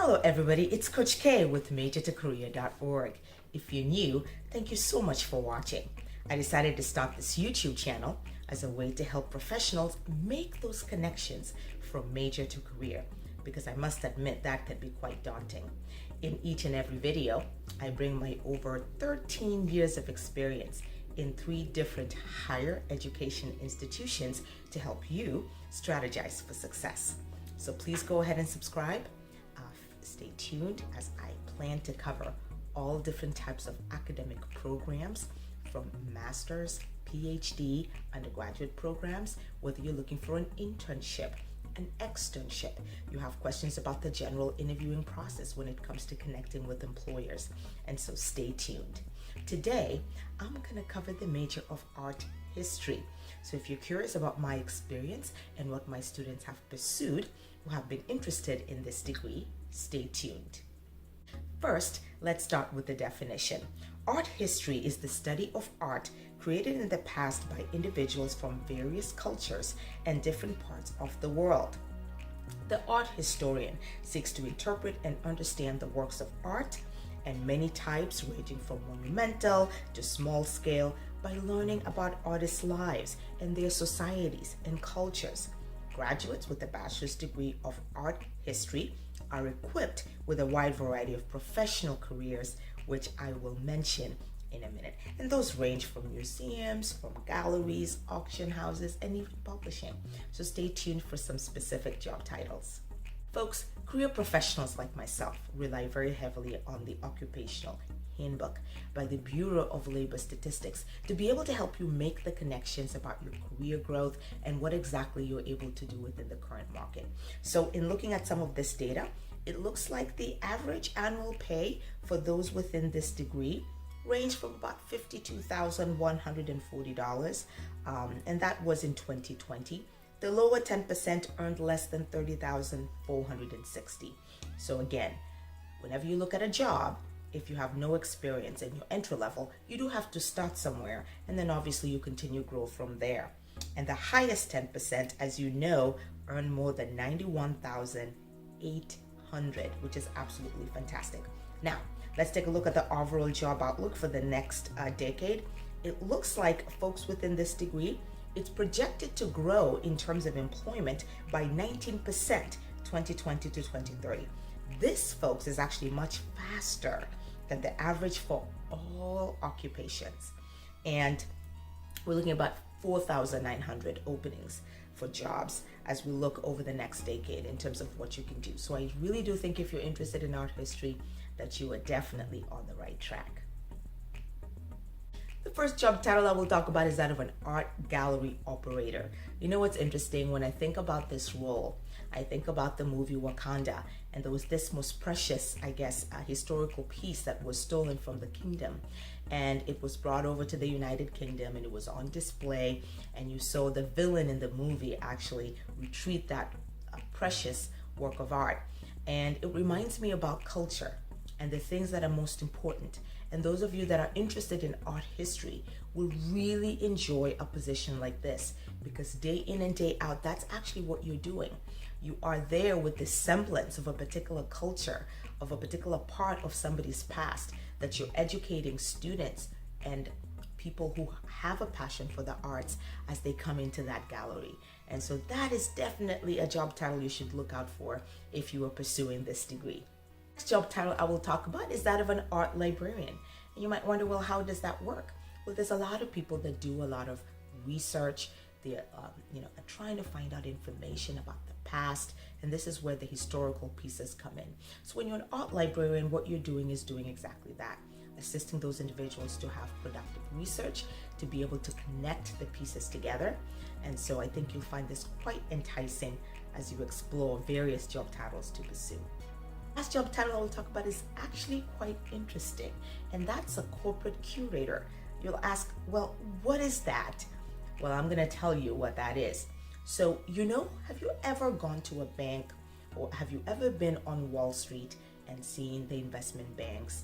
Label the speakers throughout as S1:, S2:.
S1: Hello everybody, it's Coach K with majortocareer.org. If you're new, thank you so much for watching. I decided to start this YouTube channel as a way to help professionals make those connections from major to career, because I must admit that can be quite daunting. In each and every video, I bring my over 13 years of experience in 3 different higher education institutions to help you strategize for success. So please go ahead and subscribe. Stay tuned as I plan to cover all different types of academic programs, from master's, PhD, undergraduate programs, whether you're looking for an internship, an externship. You have questions about the general interviewing process when it comes to connecting with employers. And so stay tuned. Today, I'm going to cover the major of art history. So if you're curious about my experience and what my students have pursued who have been interested in this degree, stay tuned. First, let's start with the definition. Art history is the study of art created in the past by individuals from various cultures and different parts of the world. The art historian seeks to interpret and understand the works of art and many types, ranging from monumental to small scale, by learning about artists' lives and their societies and cultures. Graduates with a bachelor's degree of art history are equipped with a wide variety of professional careers, which I will mention in a minute. And those range from museums, from galleries, auction houses, and even publishing. So stay tuned for some specific job titles. Folks, career professionals like myself rely very heavily on the Occupational Handbook by the Bureau of Labor Statistics to be able to help you make the connections about your career growth and what exactly you're able to do within the current market. So in looking at some of this data, it looks like the average annual pay for those within this degree range from about $52,140, and that was in 2020. The lower 10% earned less than $30,460. So again, whenever you look at a job, if you have no experience and you're entry level, you do have to start somewhere, and then obviously you continue growth from there. And the highest 10%, as you know, earn more than $91,800, which is absolutely fantastic. Now, let's take a look at the overall job outlook for the next decade. It looks like folks within this degree, it's projected to grow in terms of employment by 19% 2020 to 2030. This, folks, is actually much faster than the average for all occupations. And we're looking at about 4,900 openings for jobs as we look over the next decade in terms of what you can do. So I really do think if you're interested in art history, that you are definitely on the right track. The first job title I will talk about is that of an art gallery operator. You know what's interesting? When I think about this role, I think about the movie Wakanda, and there was this most precious, historical piece that was stolen from the kingdom, and it was brought over to the United Kingdom, and it was on display, and you saw the villain in the movie actually retrieve that precious work of art. And it reminds me about culture and the things that are most important. And those of you that are interested in art history will really enjoy a position like this, because day in and day out, that's actually what you're doing. You are there with the semblance of a particular culture, of a particular part of somebody's past, that you're educating students and people who have a passion for the arts as they come into that gallery. And so that is definitely a job title you should look out for if you are pursuing this degree. Next job title I will talk about is that of an art librarian. And you might wonder, well, how does that work? Well, there's a lot of people that do a lot of research. They're are trying to find out information about the past, and this is where the historical pieces come in. So when you're an art librarian, what you're doing is doing exactly that, assisting those individuals to have productive research, to be able to connect the pieces together. And so I think you'll find this quite enticing as you explore various job titles to pursue. Last job title I will talk about is actually quite interesting, and that's a corporate curator. You'll ask, well, what is that? Well, I'm going to tell you what that is. So, have you ever gone to a bank, or have you ever been on Wall Street and seen the investment banks,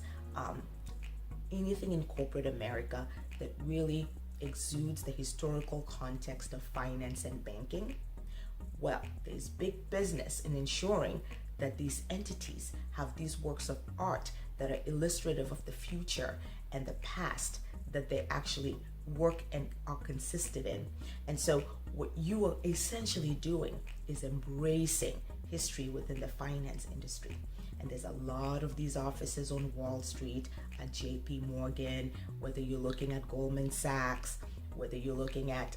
S1: anything in corporate America that really exudes the historical context of finance and banking? Well, there's big business in ensuring that these entities have these works of art that are illustrative of the future and the past that they actually work and are consistent in. And so what you are essentially doing is embracing history within the finance industry. And there's a lot of these offices on Wall Street, at JP Morgan, whether you're looking at Goldman Sachs, whether you're looking at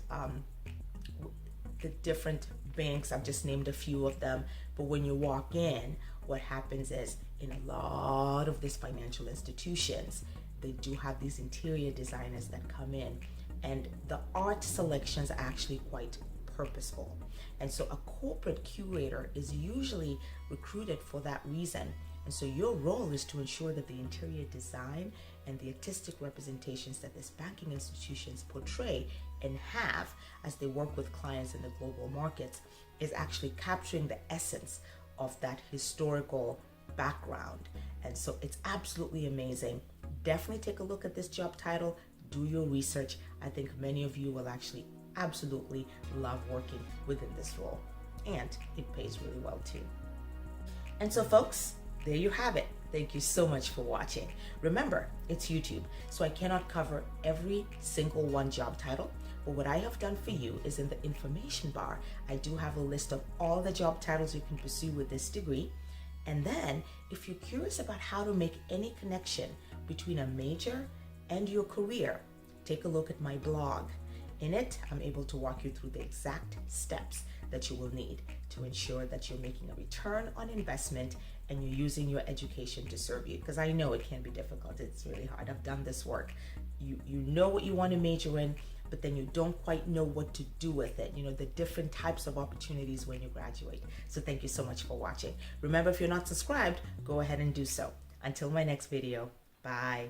S1: the different banks. I've just named a few of them. But when you walk in, what happens is in a lot of these financial institutions, they do have these interior designers that come in, and the art selections are actually quite purposeful. And so a corporate curator is usually recruited for that reason. And so your role is to ensure that the interior design and the artistic representations that these banking institutions portray and have as they work with clients in the global markets is actually capturing the essence of that historical background. And so it's absolutely amazing. Definitely take a look at this job title, do your research. I think many of you will actually absolutely love working within this role, and it pays really well too. And so folks, there you have it. Thank you so much for watching. Remember, it's YouTube, so I cannot cover every single one job title, but what I have done for you is in the information bar, I do have a list of all the job titles you can pursue with this degree. And then if you're curious about how to make any connection between a major and your career, take a look at my blog. In it, I'm able to walk you through the exact steps that you will need to ensure that you're making a return on investment and you're using your education to serve you. Because I know it can be difficult. It's really hard. I've done this work. You know what you want to major in, but then you don't quite know what to do with it. You know, the different types of opportunities when you graduate. So thank you so much for watching. Remember, if you're not subscribed, go ahead and do so. Until my next video, bye.